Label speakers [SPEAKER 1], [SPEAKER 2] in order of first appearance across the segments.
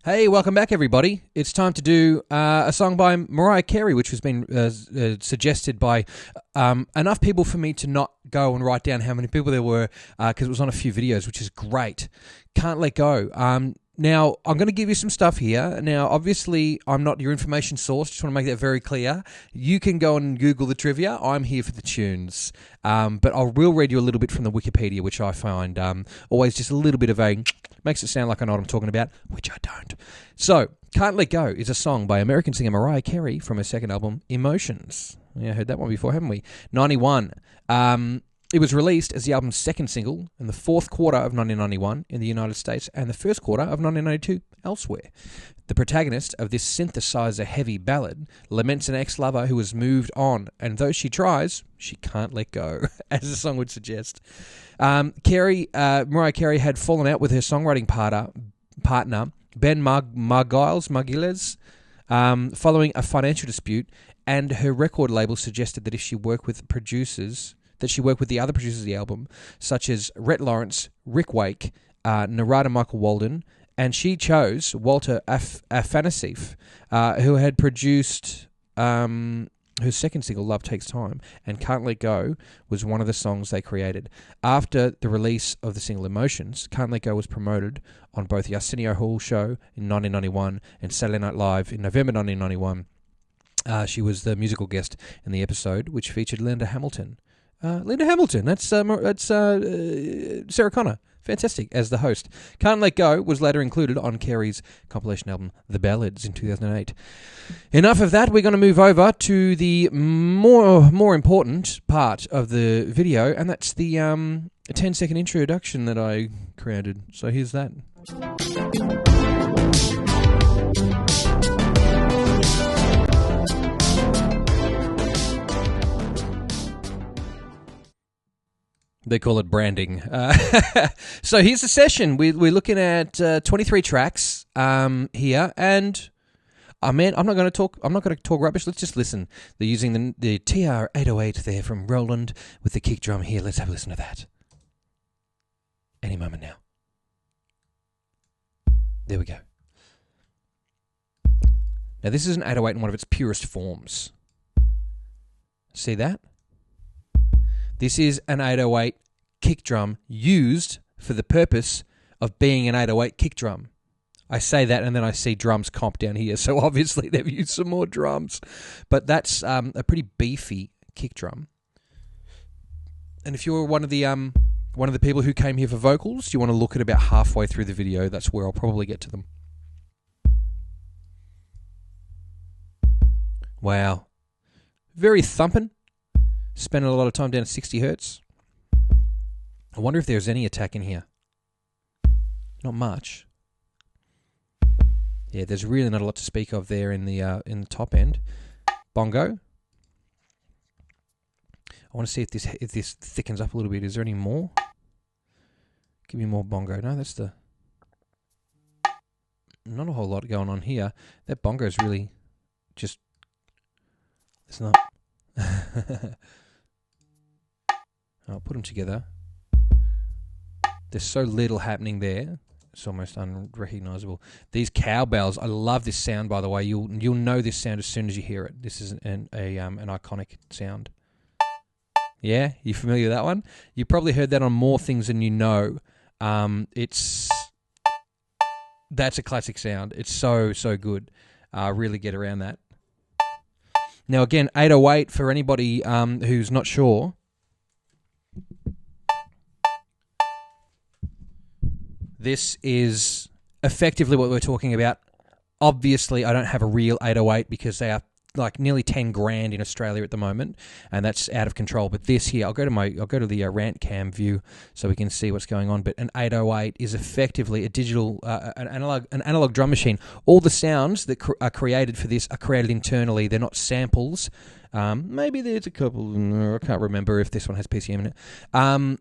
[SPEAKER 1] Hey, welcome back, everybody. It's time to do a song by Mariah Carey, which has been suggested by enough people for me to not go and write down how many people there were because it was on a few videos, which is great. Can't Let Go. Now, I'm going to give you some stuff here. Now, obviously, I'm not your information source. Just want to make that very clear. You can go and Google the trivia. I'm here for the tunes. But I will read you a little bit from the Wikipedia, which I find always just a little bit of a... makes it sound like I know what I'm talking about, which I don't. So, Can't Let Go is a song by American singer Mariah Carey from her second album, Emotions. Yeah, heard that one before, haven't we? 91. It was released as the album's second single in the fourth quarter of 1991 in the United States and the first quarter of 1992 elsewhere. The protagonist of this synthesizer-heavy ballad laments an ex-lover who has moved on, and though she tries, she can't let go, as the song would suggest. Mariah Carey had fallen out with her songwriting partner Ben Margulies, following a financial dispute, and her record label suggested that if she worked with producers... that she worked with the other producers of the album, such as Rhett Lawrence, Rick Wake, Narada Michael Walden, and she chose Walter Afanasieff, who had produced her second single, Love Takes Time, and Can't Let Go was one of the songs they created. After the release of the single Emotions, Can't Let Go was promoted on both the Arsenio Hall Show in 1991 and Saturday Night Live in November 1991. She was the musical guest in the episode, which featured Linda Hamilton. That's Sarah Connor. Fantastic, as the host. Can't Let Go was later included on Carey's compilation album, The Ballads, in 2008. Enough of that, we're going to move over to the more important part of the video, and that's the 10-second introduction that I created. So here's that. They call it branding. So here's the session. We're looking at 23 tracks here, and man, I'm not going to talk rubbish. Let's just listen. They're using the TR-808 there from Roland with the kick drum here. Let's have a listen to that. Any moment now. There we go. Now this is an 808 in one of its purest forms. See that? This is an 808 kick drum used for the purpose of being an 808 kick drum. I say that and then I see drums comp down here, so obviously they've used some more drums. But that's a pretty beefy kick drum. And if you're one of the people who came here for vocals, you want to look at about halfway through the video. That's where I'll probably get to them. Wow. Very thumping. Spending a lot of time down at 60 hertz. I wonder if there's any attack in here. Not much. Yeah, there's really not a lot to speak of there in the top end. Bongo. I want to see if this thickens up a little bit. Is there any more? Give me more bongo. No, that's the... Not a whole lot going on here. That bongo is really just... Listen up. I'll put them together. There's so little happening there. It's almost unrecognizable. These cowbells, I love this sound, by the way. You'll know this sound as soon as you hear it. This is an iconic sound. Yeah, you familiar with that one? You probably heard that on more things than you know. That's a classic sound. It's so good. Really get around that. Now again, 808 for anybody who's not sure. This is effectively what we're talking about. Obviously, I don't have a real 808 because they are like nearly 10 grand in Australia at the moment, and that's out of control. But this here, I'll go to the rant cam view so we can see what's going on. But an 808 is effectively a digital, an analog drum machine. All the sounds that are created for this are created internally. They're not samples. Maybe there's a couple. I can't remember if this one has PCM in it. And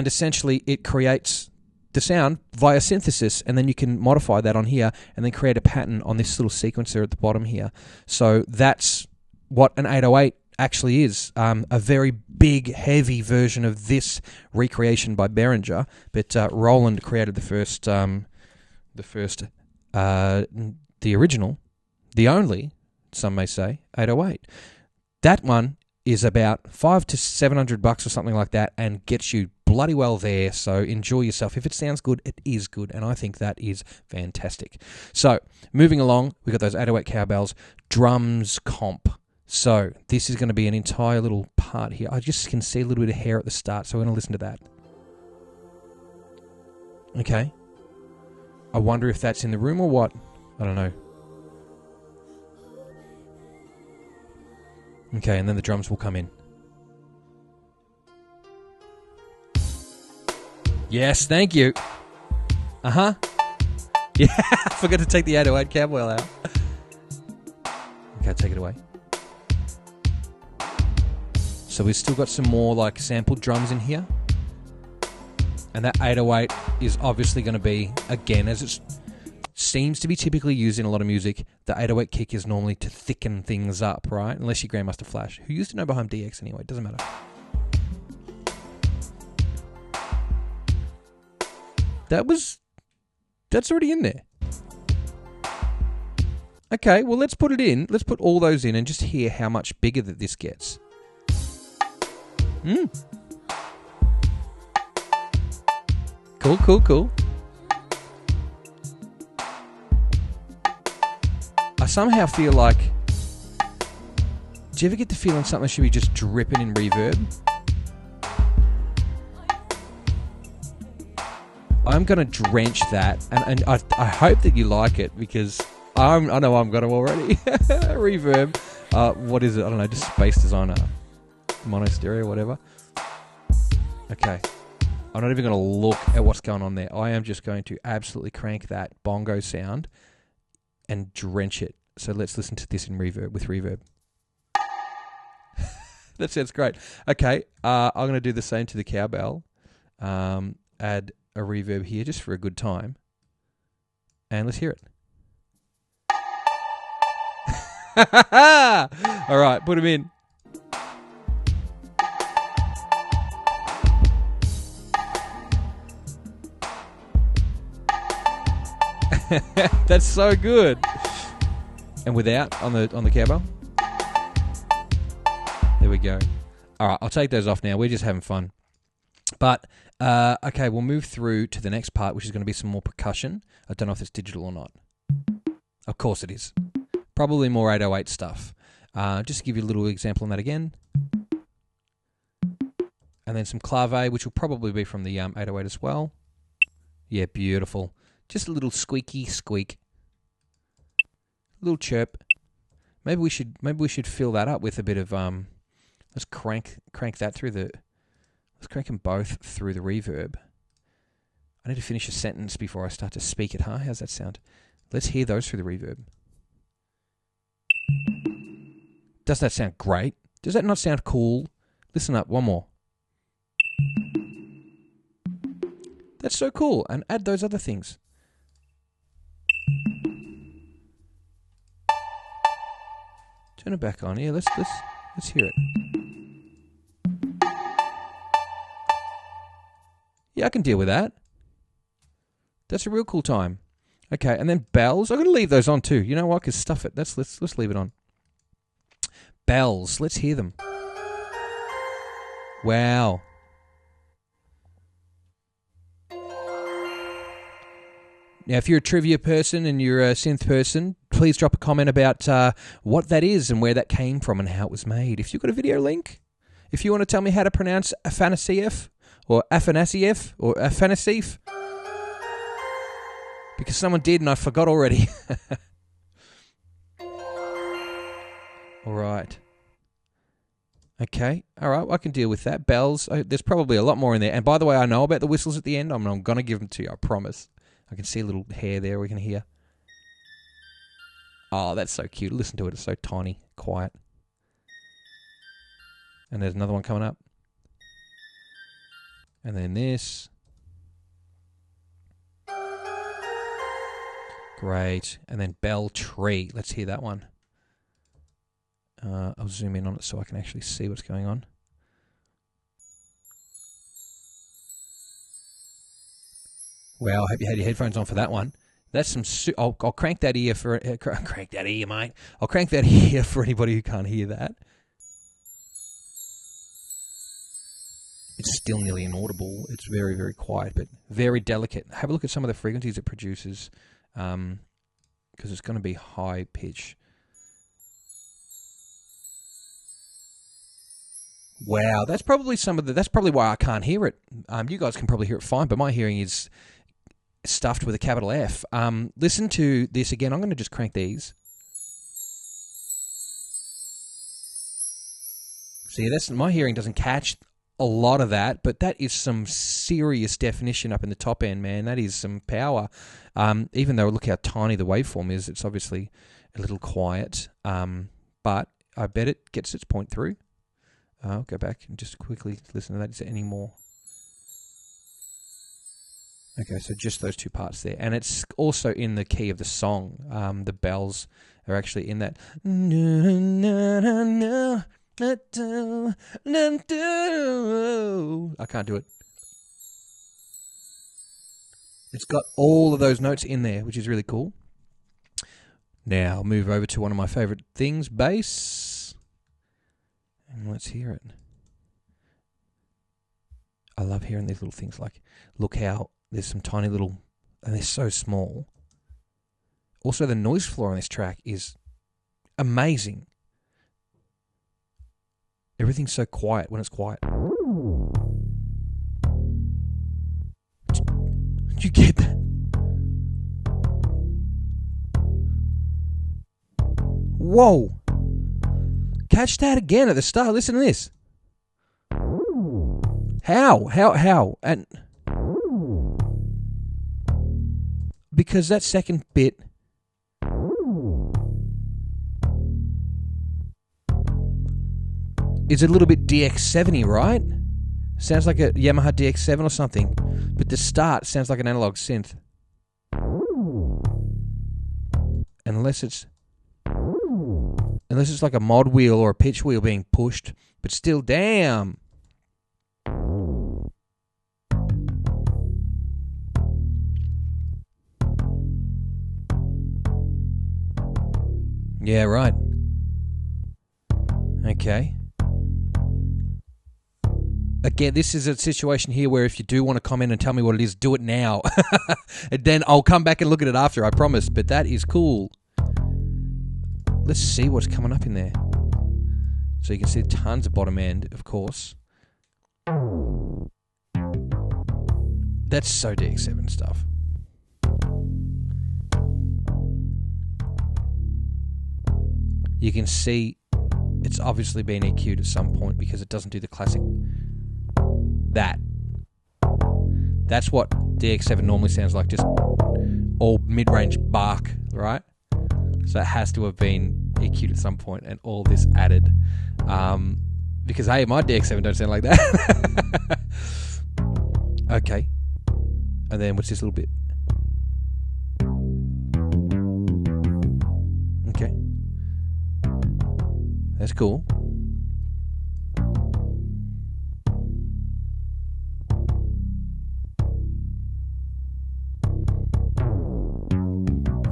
[SPEAKER 1] essentially, it creates the sound via synthesis, and then you can modify that on here and then create a pattern on this little sequencer at the bottom here. So that's what an 808 actually is. A very big, heavy version of this recreation by Behringer, but Roland created the first the original, the only, some may say, 808. That one is about $500 to $700 or something like that, and gets you bloody well there. So enjoy yourself. If it sounds good, it is good, and I think that is fantastic. So moving along, we got those 808 Cowbells, drums comp. So this is going to be an entire little part here. I just can see a little bit of hair at the start, so we're going to listen to that. Okay. I wonder if that's in the room or what. I don't know. Okay, and then the drums will come in. Yes, thank you. Uh-huh. Yeah, I forgot to take the 808 Cowbell out. Okay, take it away. So we've still got some more like sampled drums in here. And that 808 is obviously going to be, again, as it seems to be typically used in a lot of music, the 808 kick is normally to thicken things up, right? Unless you're Grandmaster Flash, who used to know behind DX anyway, it doesn't matter. That's already in there. Okay, well, let's put it in. Let's put all those in and just hear how much bigger that this gets. Cool. I somehow feel like... Do you ever get the feeling something should be just dripping in reverb? I'm going to drench that, and I hope that you like it, because I know I'm going to already. Reverb. What is it? I don't know, just Space Designer. Mono stereo, whatever. Okay. I'm not even going to look at what's going on there. I am just going to absolutely crank that bongo sound and drench it. So let's listen to this in reverb, with reverb. That sounds great. Okay, I'm going to do the same to the cowbell. Add a reverb here just for a good time. And let's hear it. All right, put them in. That's so good. And without on the cowbell. There we go. All right, I'll take those off now. We're just having fun. But okay, we'll move through to the next part, which is going to be some more percussion. I don't know if it's digital or not. Of course it is. Probably more 808 stuff. Just to give you a little example on that again. And then some clave, which will probably be from the 808 as well. Yeah, beautiful. Just a little squeaky squeak. A little chirp. Maybe we should fill that up with a bit of let's crank that through the... Let's crank them both through the reverb. I need to finish a sentence before I start to speak it, huh? How's that sound? Let's hear those through the reverb. Doesn't that sound great? Does that not sound cool? Listen up, one more. That's so cool. And add those other things. Turn it back on. Yeah, let's hear it. Yeah, I can deal with that. That's a real cool time. Okay, and then bells. I'm going to leave those on too. You know what? Because stuff it. Let's leave it on. Bells. Let's hear them. Wow. Now, if you're a trivia person and you're a synth person, please drop a comment about what that is and where that came from and how it was made. If you've got a video link, if you want to tell me how to pronounce Afanasieff or Afanasieff or Afanasieff, because someone did and I forgot already. All right. Okay. All right. I can deal with that. Bells. There's probably a lot more in there. And by the way, I know about the whistles at the end. I'm going to give them to you. I promise. I can see a little hair there we can hear. Oh, that's so cute. Listen to it. It's so tiny, quiet. And there's another one coming up. And then this. Great. And then Bell Tree. Let's hear that one. I'll zoom in on it so I can actually see what's going on. Wow, I hope you had your headphones on for that one. That's some. I'll crank that ear for crank that ear, mate. I'll crank that ear for anybody who can't hear that. It's still nearly inaudible. It's very, very quiet, but very delicate. Have a look at some of the frequencies it produces, because it's going to be high pitch. Wow, that's probably that's probably why I can't hear it. You guys can probably hear it fine, but my hearing is stuffed with a capital F. Listen to this again. I'm going to just crank these. See, my hearing doesn't catch a lot of that, but that is some serious definition up in the top end, man. That is some power. Even though, look how tiny the waveform is, it's obviously a little quiet. But I bet it gets its point through. I'll go back and just quickly listen to that. Is there any more? Okay, so just those two parts there. And it's also in the key of the song. The bells are actually in that. I can't do it. It's got all of those notes in there, which is really cool. Now, move over to one of my favorite things, bass. And let's hear it. I love hearing these little things like, look how there's some tiny little, and they're so small. Also, the noise floor on this track is amazing. Everything's so quiet when it's quiet. Did you get that? Whoa! Catch that again at the start. Listen to this. How? And because that second bit is a little bit DX70, right? Sounds like a Yamaha DX7 or something. But the start sounds like an analog synth. Unless it's like a mod wheel or a pitch wheel being pushed. But still, damn. Yeah, right. Okay. Again, this is a situation here where if you do want to comment and tell me what it is, do it now. And then I'll come back and look at it after, I promise. But that is cool. Let's see what's coming up in there. So you can see tons of bottom end, of course. That's so DX7 stuff. You can see it's obviously been EQ'd at some point because it doesn't do the classic... That's what DX7 normally sounds like, just all mid-range bark, right? So it has to have been EQ'd at some point and all this added. Because, hey, my DX7 don't sound like that. Okay. And then what's this little bit? Okay. That's cool.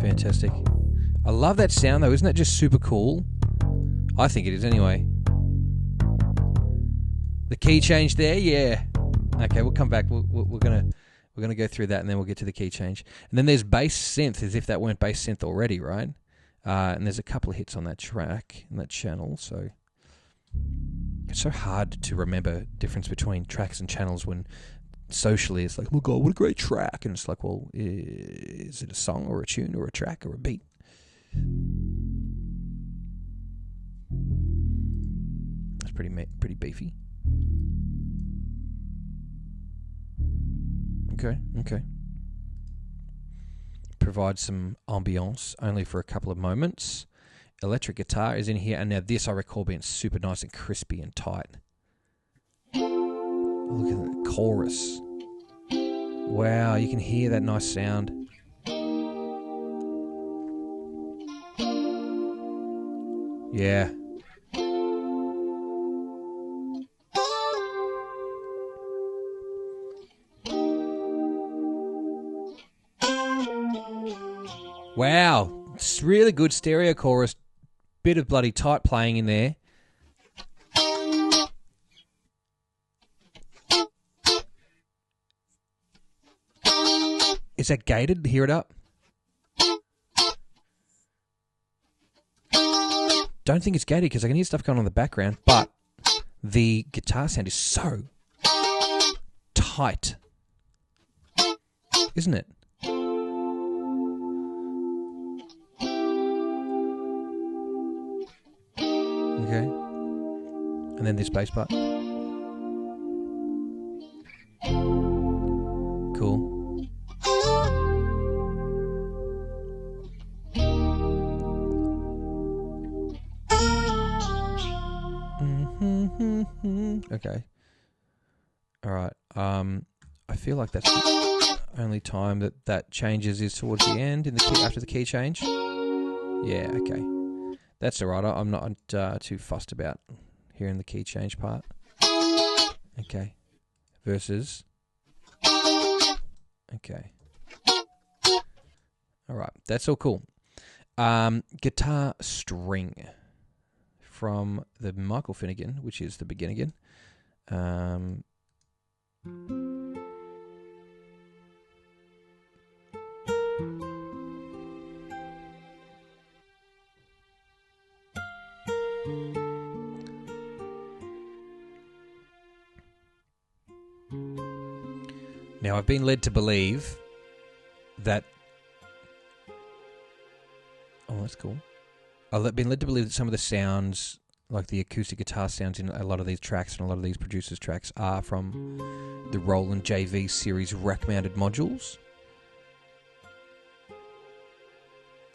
[SPEAKER 1] Fantastic. I love that sound though. Isn't that just super cool? I think it is anyway. The key change there, yeah. Okay, we'll come back. We're gonna go through that and then we'll get to the key change. And then there's bass synth, as if that weren't bass synth already, right? And there's a couple of hits on that track and that channel. So it's so hard to remember difference between tracks and channels when socially it's like, look, oh, what a great track, and it's like, well, is it a song or a tune or a track or a beat? That's pretty beefy. Okay. Provide some ambiance only for a couple of moments. Electric guitar is in here, and now this I recall being super nice and crispy and tight. Look at the chorus. Wow, you can hear that nice sound. Yeah. Wow, it's really good stereo chorus. Bit of bloody tight playing in there. Is that gated? Hear it up. Don't think it's gated because I can hear stuff going on in the background, but the guitar sound is so tight, isn't it? Okay. And then this bass part. Cool. Okay. All right. I feel like that's the only time that changes is towards the end in the key, after the key change. Yeah. Okay. That's all right. I'm not too fussed about hearing the key change part. Okay. Versus. Okay. All right. That's all cool. Guitar string from the Michael Finnegan, which is the Begin Again. Now, I've been led to believe that... Oh, that's cool. I've been led to believe that some of the sounds, like the acoustic guitar sounds in a lot of these tracks and a lot of these producers' tracks, are from the Roland JV series rack-mounted modules.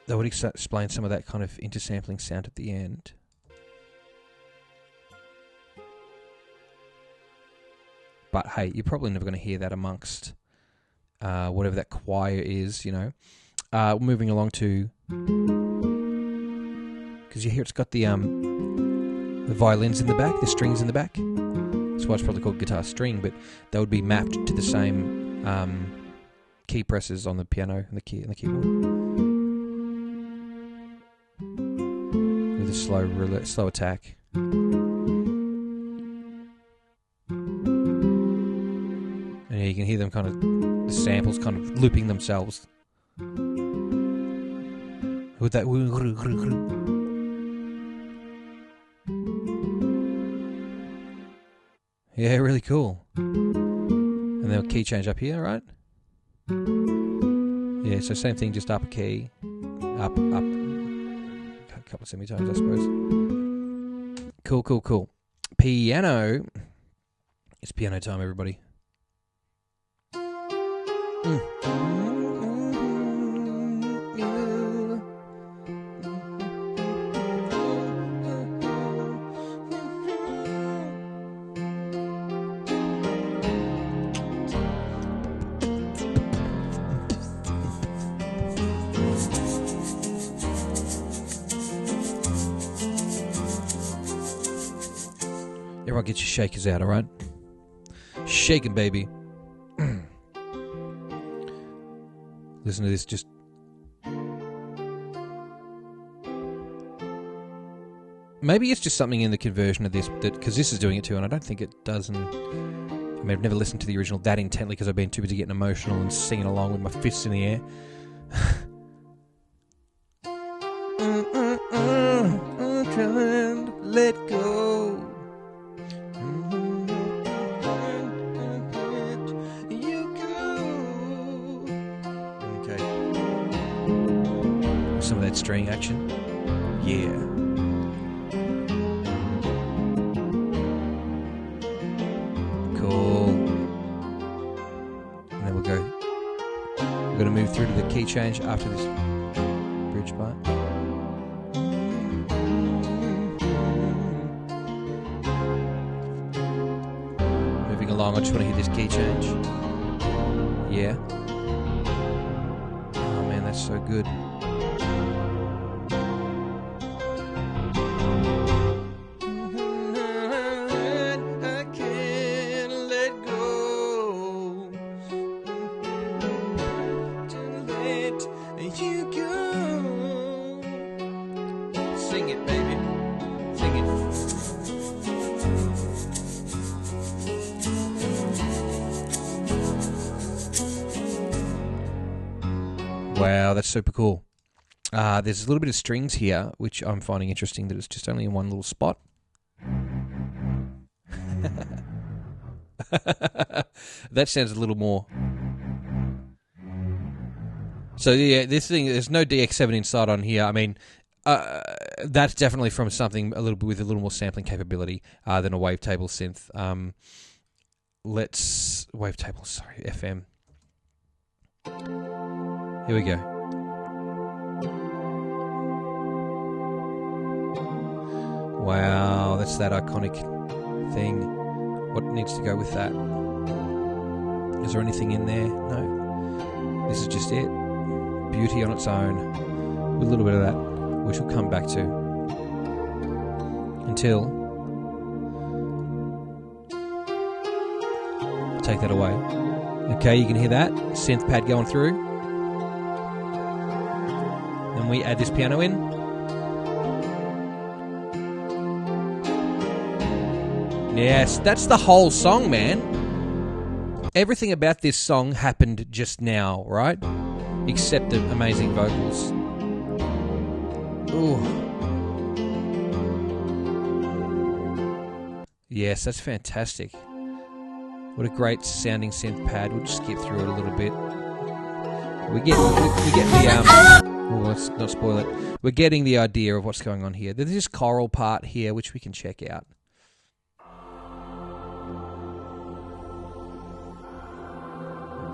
[SPEAKER 1] That would explain some of that kind of intersampling sound at the end. But hey, you're probably never going to hear that amongst whatever that choir is, you know. Moving along to... Because you hear it's got the violins in the back, the strings in the back. That's why it's probably called guitar string, but they would be mapped to the same key presses on the piano and the keyboard. With a slow attack. And you can hear them kind of, the samples kind of looping themselves. With that. Yeah, really cool. And then a key change up here, right? Yeah, so same thing, just up a key. Up. A couple of semitones, I suppose. Cool. Piano. It's piano time, everybody. Everyone get your shakers out, alright? Shaking, baby. Listen to this, just... Maybe it's just something in the conversion of this, because this is doing it too, and I don't think it does, and... I mean, I've never listened to the original that intently because I've been too busy getting emotional and singing along with my fists in the air. I'm trying to let go. Okay. Some of that string action. Yeah. Cool. And then we're going to move through to the key change after this bridge part. Moving along, I just want to hear this key change. Yeah. Oh man, that's so good. I can't let go. To let you go. Sing it, baby. Sing it. Wow, that's super cool. There's a little bit of strings here, which I'm finding interesting that it's just only in one little spot. That sounds a little more. So yeah, this thing, there's no DX7 inside on here. I mean, that's definitely from something a little bit with a little more sampling capability than a wavetable synth. FM. Here we go. Wow, that's that iconic thing. What needs to go with that? Is there anything in there? No. This is just it. Beauty on its own. With a little bit of that, which we'll come back to. Until... take that away. Okay, you can hear that. Synth pad going through. Then we add this piano in. Yes, that's the whole song, man. Everything about this song happened just now, right? Except the amazing vocals. Ooh. Yes, that's fantastic. What a great sounding synth pad. We'll just skip through it a little bit. We get the let's not spoil it. We're getting the idea of what's going on here. There's this choral part here which we can check out.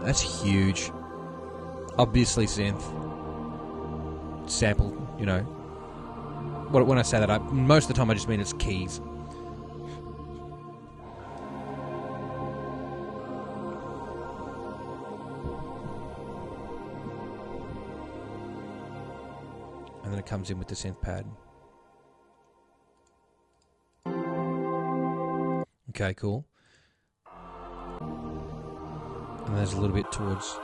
[SPEAKER 1] That's huge. Obviously synth. Sample, you know. When I say that, most of the time I just mean it's keys. And then it comes in with the synth pad. Okay, cool. And there's a little bit towards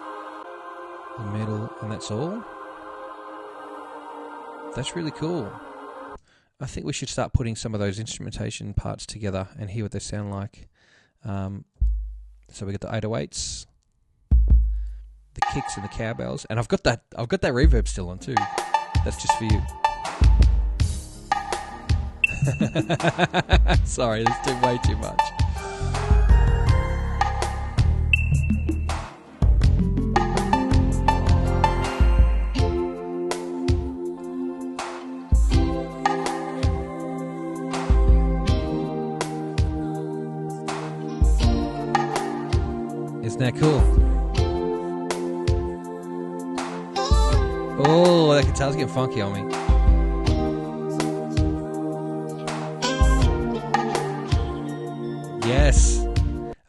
[SPEAKER 1] the middle, and that's all. That's really cool. I think we should start putting some of those instrumentation parts together and hear what they sound like. So we got the 808s, the kicks and the cowbells, and I've got that reverb still on too. That's just for you. Sorry, that's way too much. Isn't that cool? Oh, that guitar's getting funky on me. Yes.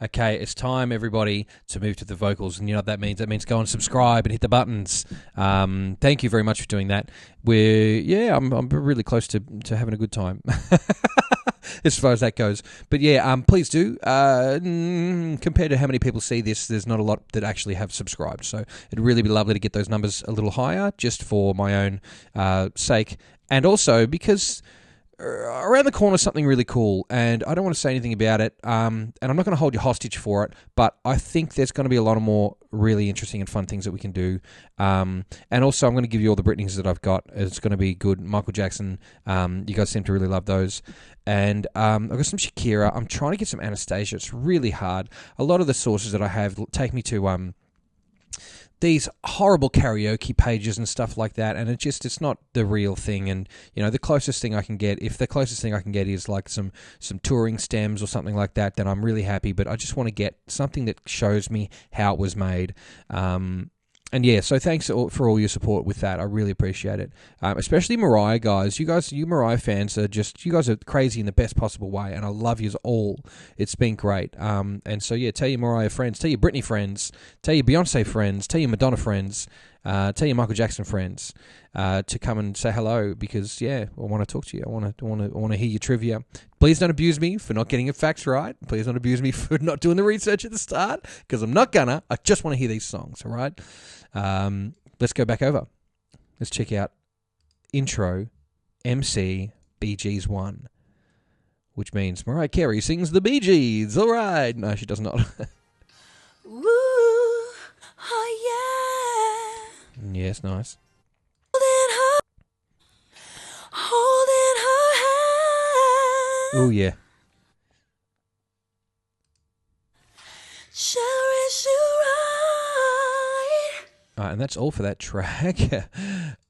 [SPEAKER 1] Okay, it's time, everybody, to move to the vocals. And you know what that means? That means go and subscribe and hit the buttons. Thank you very much for doing that. I'm really close to having a good time. As far as that goes. But yeah, please do. Compared to how many people see this, there's not a lot that actually have subscribed. So it'd really be lovely to get those numbers a little higher, just for my own sake. And also because around the corner is something really cool, and I don't want to say anything about it, and I'm not going to hold you hostage for it, but I think there's going to be a lot of more really interesting and fun things that we can do. And also, I'm going to give you all the Britneys that I've got. It's going to be good. Michael Jackson, you guys seem to really love those. And I've got some Shakira. I'm trying to get some Anastasia. It's really hard. A lot of the sources that I have take me to these horrible karaoke pages and stuff like that, and it's not the real thing. And you know, the closest thing I can get, if the closest thing I can get is like some touring stems or something like that, then I'm really happy. But I just want to get something that shows me how it was made. And yeah, so thanks for all your support with that. I really appreciate it. Especially Mariah, guys. You Mariah fans you guys are crazy in the best possible way, and I love yous all. It's been great. And so yeah, tell your Mariah friends, tell your Britney friends, tell your Beyonce friends, tell your Madonna friends, tell your Michael Jackson friends to come and say hello, because yeah, I want to talk to you. I want to hear your trivia. Please don't abuse me for not getting your facts right. Please don't abuse me for not doing the research at the start, because I'm not gonna. I just want to hear these songs. All right. Let's go back over. Let's check out intro MC Bee Gees 1, which means Mariah Carey sings the Bee Gees. All right. No, she does not.
[SPEAKER 2] Ooh, oh yeah.
[SPEAKER 1] Yes, nice.
[SPEAKER 2] Holding her hand.
[SPEAKER 1] Oh, yeah.
[SPEAKER 2] Cherish you right.
[SPEAKER 1] And that's all for that track,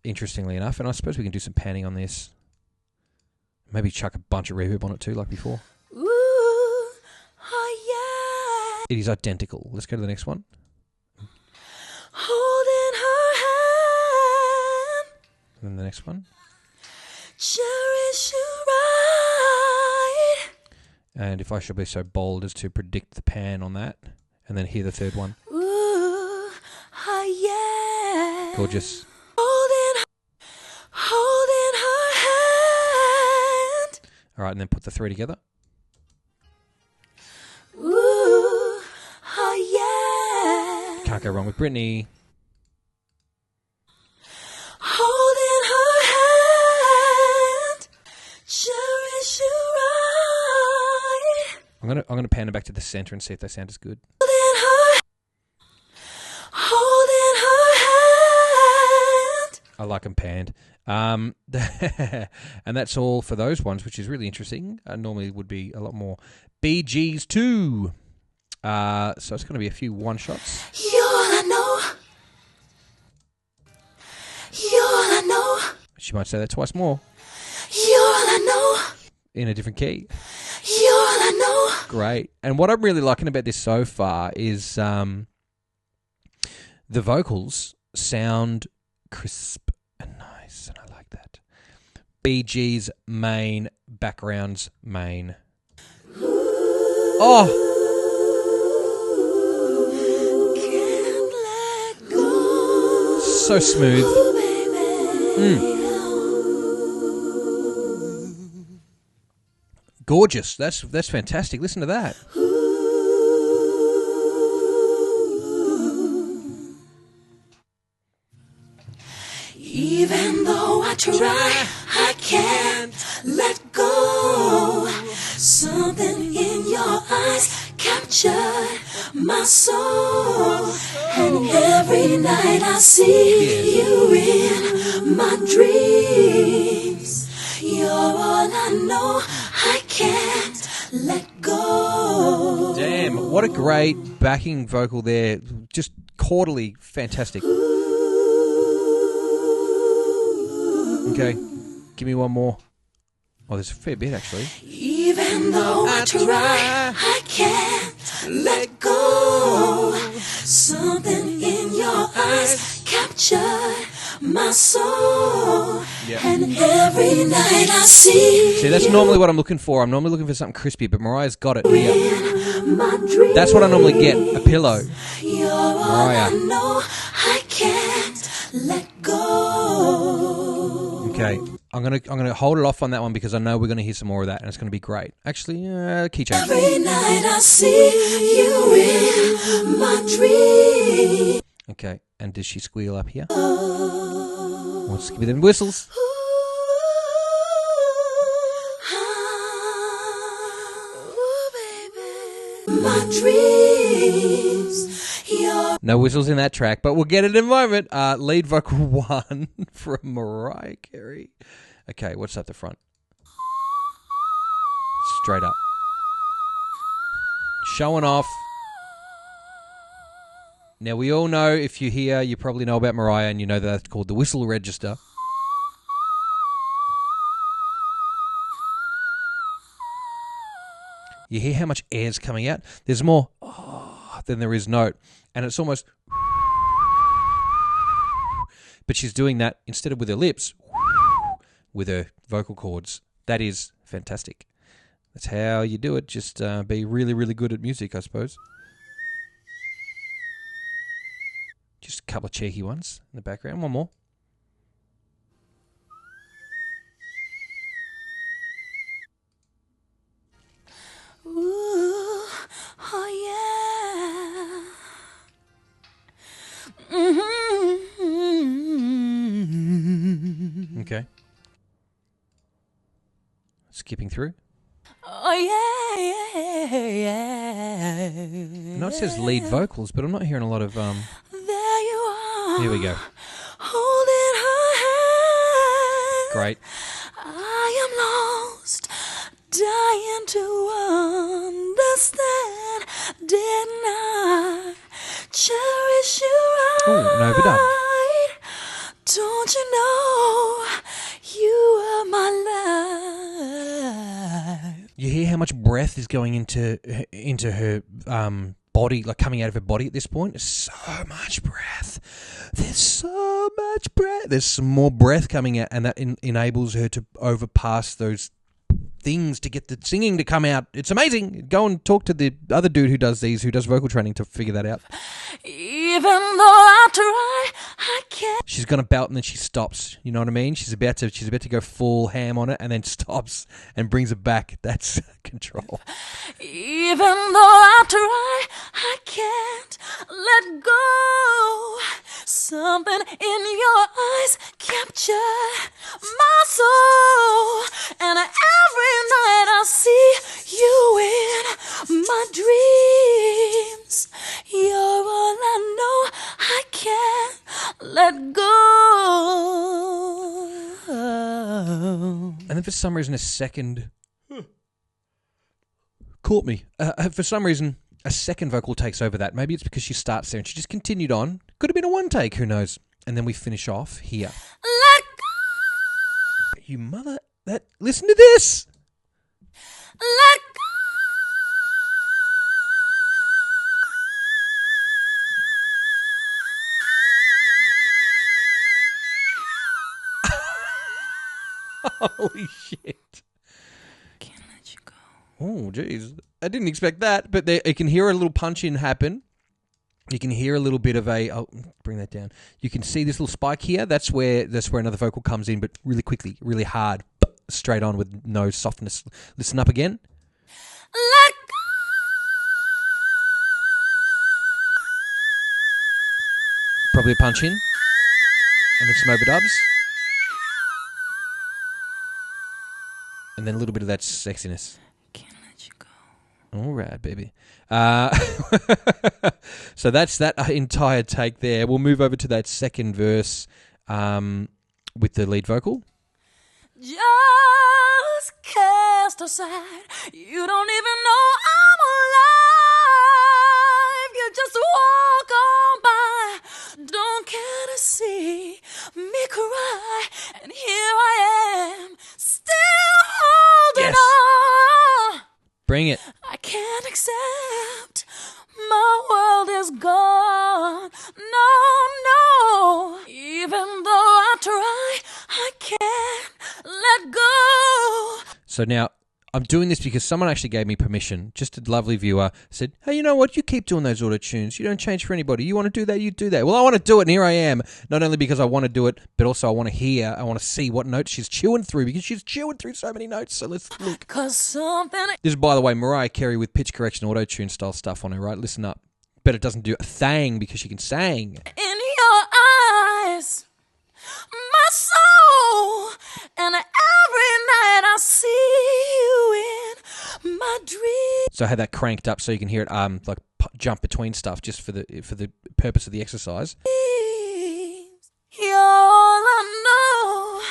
[SPEAKER 1] interestingly enough. And I suppose we can do some panning on this. Maybe chuck a bunch of reverb on it too, like before.
[SPEAKER 2] Ooh, oh yeah.
[SPEAKER 1] It is identical. Let's go to the next one.
[SPEAKER 2] Holding her hand.
[SPEAKER 1] And then the next one.
[SPEAKER 2] Cherish you right.
[SPEAKER 1] And if I shall be so bold as to predict the pan on that, and then hear the third one.
[SPEAKER 2] Ooh, oh yeah.
[SPEAKER 1] Gorgeous.
[SPEAKER 2] Holding her hand.
[SPEAKER 1] All right, and then put the three together.
[SPEAKER 2] Ooh, oh yeah.
[SPEAKER 1] Can't go wrong with Britney.
[SPEAKER 2] Holding her hand. Cherish you right.
[SPEAKER 1] I'm gonna pan it back to the center and see if they sound as good.
[SPEAKER 2] Holding her hand.
[SPEAKER 1] I like them panned. And that's all for those ones, which is really interesting. Normally would be a lot more. Bee Gees 2. So it's going to be a few one-shots.
[SPEAKER 2] You're all I know. You're all I know.
[SPEAKER 1] She might say that twice more.
[SPEAKER 2] You're all I know.
[SPEAKER 1] In a different key.
[SPEAKER 2] You're all I know.
[SPEAKER 1] Great. And what I'm really liking about this so far is the vocals sound crisp and nice, and I like that. Bee Gees main, backgrounds main. Oh!
[SPEAKER 2] Can't let go.
[SPEAKER 1] So smooth. Gorgeous. That's fantastic. Listen to that.
[SPEAKER 2] Even though I try, I can't let go. Something in your eyes captured my soul. And every night I see you in my dreams. You're all I know, I can't let go.
[SPEAKER 1] Damn, what a great backing vocal there. Just chordally fantastic. Okay, give me one more. Oh, there's a fair bit, actually.
[SPEAKER 2] Even though I try, I can't let go. Something in your eyes captured my soul.
[SPEAKER 1] Yep.
[SPEAKER 2] And every night I see.
[SPEAKER 1] See, that's normally what I'm looking for. I'm normally looking for something crispy, but Mariah's got it here.
[SPEAKER 2] My dreams.
[SPEAKER 1] That's what I normally get, a pillow.
[SPEAKER 2] You're all
[SPEAKER 1] Mariah.
[SPEAKER 2] I know, I can't let go.
[SPEAKER 1] Okay, I'm gonna hold it off on that one because I know we're gonna hear some more of that, and it's gonna be great. Actually, key change.
[SPEAKER 2] Every night I see you in my dreams.
[SPEAKER 1] Okay, and does she squeal up here? Let's give it them whistles.
[SPEAKER 2] My dreams.
[SPEAKER 1] No whistles in that track, but we'll get it in a moment. Lead vocal 1 from Mariah Carey. Okay, what's at the front? Straight up. Showing off. Now, we all know, if you're here, you probably know about Mariah, and you know that's called the whistle register. You hear how much air's coming out? There's more than there is note. And it's almost... But she's doing that instead of with her lips, with her vocal cords. That is fantastic. That's how you do it. Just be really, really good at music, I suppose. Just a couple of cheeky ones in the background. One more.
[SPEAKER 2] Ooh, oh yeah. Mm-hmm.
[SPEAKER 1] Okay. Skipping through.
[SPEAKER 2] Oh, yeah.
[SPEAKER 1] I know it says lead vocals, but I'm not hearing a lot of...
[SPEAKER 2] There you are.
[SPEAKER 1] Here we go.
[SPEAKER 2] Holding her hand.
[SPEAKER 1] Great.
[SPEAKER 2] I am lost, dying to understand. Didn't I cherish you right?
[SPEAKER 1] Oh, an overdub.
[SPEAKER 2] Don't you know you are my life?
[SPEAKER 1] You hear how much breath is going into her body, like coming out of her body at this point? There's so much breath. There's so much breath. There's some more breath coming out, and that enables her to overpass those things to get the singing to come out. It's amazing. Go and talk to the other dude who does vocal training to figure that out.
[SPEAKER 2] Even though I try, I can't.
[SPEAKER 1] She's gonna belt and then she stops. You know what I mean? She's about to go full ham on it and then stops and brings it back. That's control.
[SPEAKER 2] Even though I try, I can't let go. Something in your eyes capture my soul, and every night I see you in my dreams. You're all I know. I can't let go.
[SPEAKER 1] And then for some reason, a second caught me. For some reason, a second vocal takes over that. Maybe it's because she starts there and she just continued on. Could have been a one take, who knows? And then we finish off here.
[SPEAKER 2] Let go.
[SPEAKER 1] You mother... Listen to this!
[SPEAKER 2] Let go.
[SPEAKER 1] Holy shit.
[SPEAKER 2] Can't let you go.
[SPEAKER 1] Oh, jeez. I didn't expect that, but you can hear a little punch-in happen. You can hear a little bit of a... Oh, bring that down. You can see this little spike here. That's where another vocal comes in, but really quickly, really hard, straight on with no softness. Listen up again.
[SPEAKER 2] Let go.
[SPEAKER 1] Probably a punch-in. And then some overdubs. And then a little bit of that sexiness.
[SPEAKER 2] Can't let you go.
[SPEAKER 1] All right, baby. So that's that entire take there. We'll move over to that second verse with the lead vocal.
[SPEAKER 2] Just cast aside. You don't even know I'm alive. You just walk on by. Don't care to see me cry. And here I am, still holding
[SPEAKER 1] Yes.
[SPEAKER 2] on.
[SPEAKER 1] Bring it.
[SPEAKER 2] I can't accept my world is gone. No. Even though I try, I can't let go.
[SPEAKER 1] So now, I'm doing this because someone actually gave me permission. Just a lovely viewer said, hey, you know what? You keep doing those auto-tunes. You don't change for anybody. You want to do that, you do that. Well, I want to do it, and here I am. Not only because I want to do it, but also I want to hear, I want to see what notes she's chewing through, because she's chewing through so many notes. So let's look.
[SPEAKER 2] 'Cause something
[SPEAKER 1] This is, by the way, Mariah Carey with pitch correction auto-tune style stuff on her, right? Listen up. But it doesn't do a thing because she can sing.
[SPEAKER 2] in your eyes, my soul, and every night I see you in my dreams.
[SPEAKER 1] So I had that cranked up so you can hear it like jump between stuff just for the purpose of the exercise.
[SPEAKER 2] You're all I know.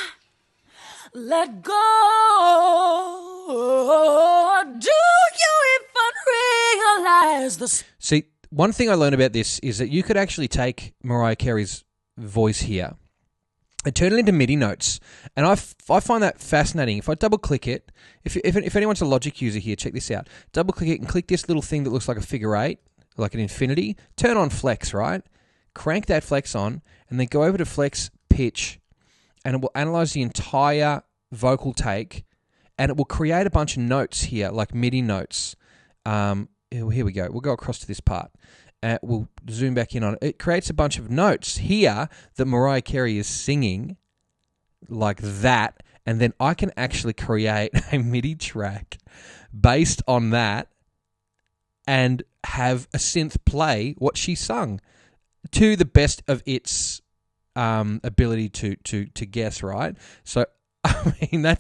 [SPEAKER 2] Let go. Do you even realize the
[SPEAKER 1] See, one thing I learned about this is that you could actually take Mariah Carey's voice here and turn it into MIDI notes. And I find that fascinating. If I double-click it, if anyone's a Logic user here, check this out. Double-click it and click this little thing that looks like a figure eight, like an infinity. Turn on flex, right? Crank that flex on, and then go over to flex pitch, and it will analyze the entire vocal take, and it will create a bunch of notes here, like MIDI notes. Here we go. We'll go across to this part. We'll zoom back in on it. It creates a bunch of notes here that Mariah Carey is singing like that, and then I can actually create a MIDI track based on that and have a synth play what she sung to the best of its ability to guess, right? So, I mean, I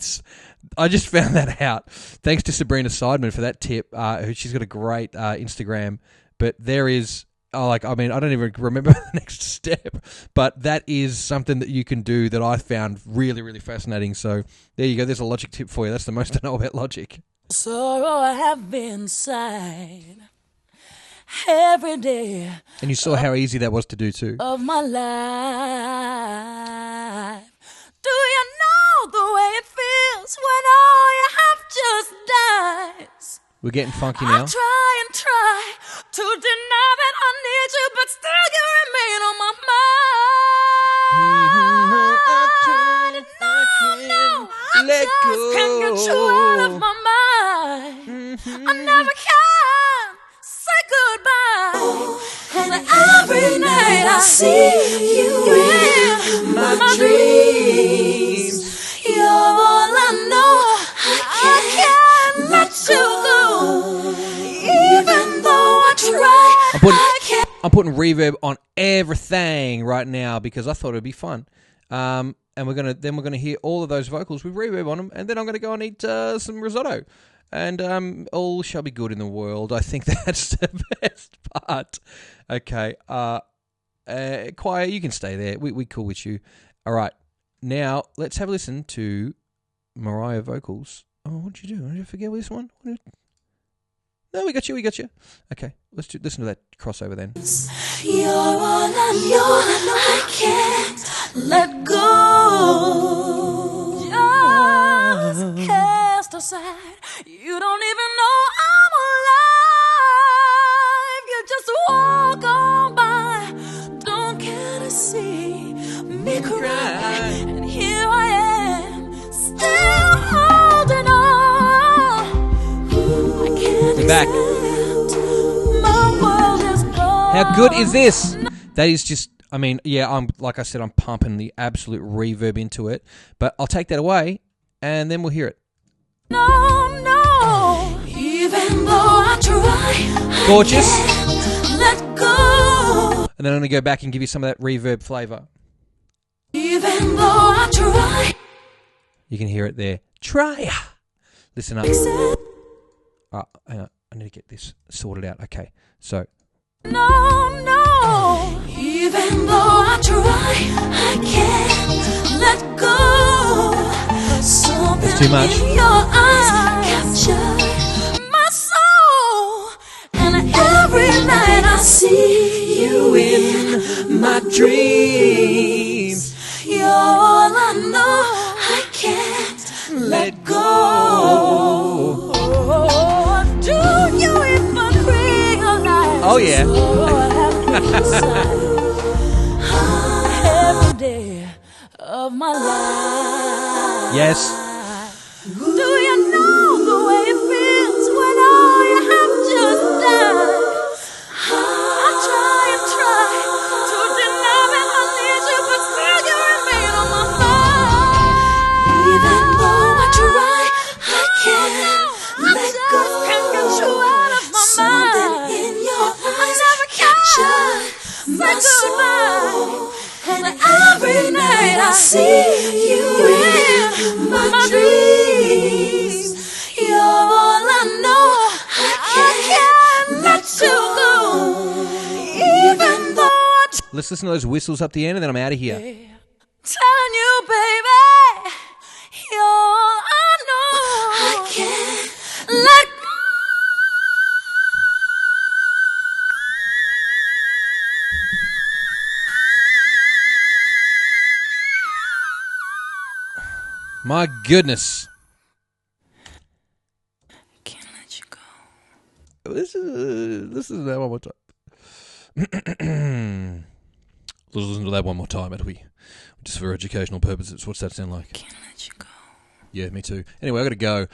[SPEAKER 1] just found that out. Thanks to Sabrina Seidman for that tip. She's got a great Instagram. But there is, I don't even remember the next step. But that is something that you can do that I found really, really fascinating. So there you go. There's a logic tip for you. That's the most I know about logic.
[SPEAKER 2] Sorrow I have inside every day.
[SPEAKER 1] And you saw how easy that was to do too.
[SPEAKER 2] Of my life. Do you know the way it feels when all you have just dies?
[SPEAKER 1] We're getting funky now.
[SPEAKER 2] I try and try to deny that I need you, but still you remain on my mind. No, I
[SPEAKER 1] let
[SPEAKER 2] just
[SPEAKER 1] go.
[SPEAKER 2] can't get you out of my mind. I never can say goodbye. And every night I see you in my dreams. You're all I know. I can't let you go. Even though I try,
[SPEAKER 1] I'm putting reverb on everything right now because I thought it'd be fun. And we're gonna hear all of those vocals with reverb on them, and then I'm gonna go and eat some risotto, and all shall be good in the world. I think that's the best part. Okay, choir, you can stay there. We cool with you. All right, now let's have a listen to Mariah vocals. Oh, what did you do? Did you forget this one? No, we got you. Okay, let's listen to that crossover then.
[SPEAKER 2] You're all I know. I can't let go. Just cast aside. You don't even know I'm alive. You just walk on by. Don't care to see me cry. And here I am, still holding on. I can't
[SPEAKER 1] We're back.
[SPEAKER 2] My world is gone.
[SPEAKER 1] How good is this? That is just, I mean, yeah, I'm pumping the absolute reverb into it, but I'll take that away and then we'll hear it.
[SPEAKER 2] No, even though I try,
[SPEAKER 1] Gorgeous.
[SPEAKER 2] I can't let go.
[SPEAKER 1] And then I'm going to go back and give you some of that reverb flavour.
[SPEAKER 2] Even though I try,
[SPEAKER 1] You can hear it there. Try. Listen up.
[SPEAKER 2] except
[SPEAKER 1] Hang on. I need to get this sorted out. Okay, so.
[SPEAKER 2] no, even though I try, I can't let go. Something
[SPEAKER 1] Too much.
[SPEAKER 2] in your eyes capture my soul, and every night I see you in my dreams. You're all I know. I can't let go. Do you even realize?
[SPEAKER 1] Oh, yeah.
[SPEAKER 2] Every day of my life.
[SPEAKER 1] Yes.
[SPEAKER 2] Do you know the way it feels when all you have just died? I try and try to deny that I need you, but still you remain on my mind. Even though I try, I can't let go. Can't get you out of my mind. Something in your eyes never captured my soul. And every night I see you in my dreams. You're all I know. I can't let you go. Even though
[SPEAKER 1] Let's listen to those whistles up the end and then I'm out of here.
[SPEAKER 2] telling you, baby, you're all I know. I can't let go.
[SPEAKER 1] My goodness.
[SPEAKER 2] Can't let you go.
[SPEAKER 1] Listen to that one more time. Let's listen to that one more time, it'll be just for educational purposes. What's that sound like?
[SPEAKER 2] Can't let you go.
[SPEAKER 1] Yeah, me too. Anyway, I got to go.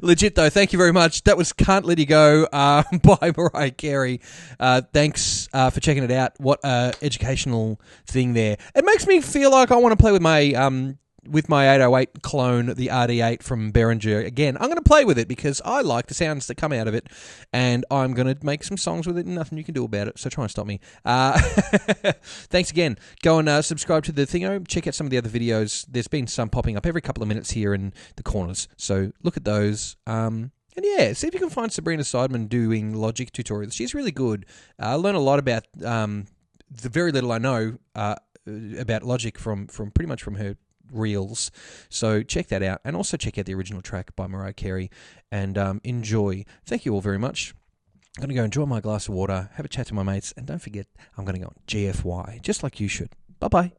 [SPEAKER 1] Legit though, thank you very much. That was "Can't Let You Go" by Mariah Carey. Thanks for checking it out. What educational thing there. It makes me feel like I want to play with my with my 808 clone, the RD8 from Behringer, again, I'm going to play with it because I like the sounds that come out of it, and I'm going to make some songs with it and nothing you can do about it, so try and stop me. Thanks again. Go and subscribe to the Thingo. Check out some of the other videos. There's been some popping up every couple of minutes here in the corners, so look at those. And yeah, see if you can find Sabrina Seidman doing Logic tutorials. She's really good. I learn a lot about the very little I know about Logic from pretty much from her reels. So check that out. And also check out the original track by Mariah Carey and enjoy. Thank you all very much. I'm going to go enjoy my glass of water, have a chat to my mates, and don't forget, I'm going to go on GFY, just like you should. Bye-bye.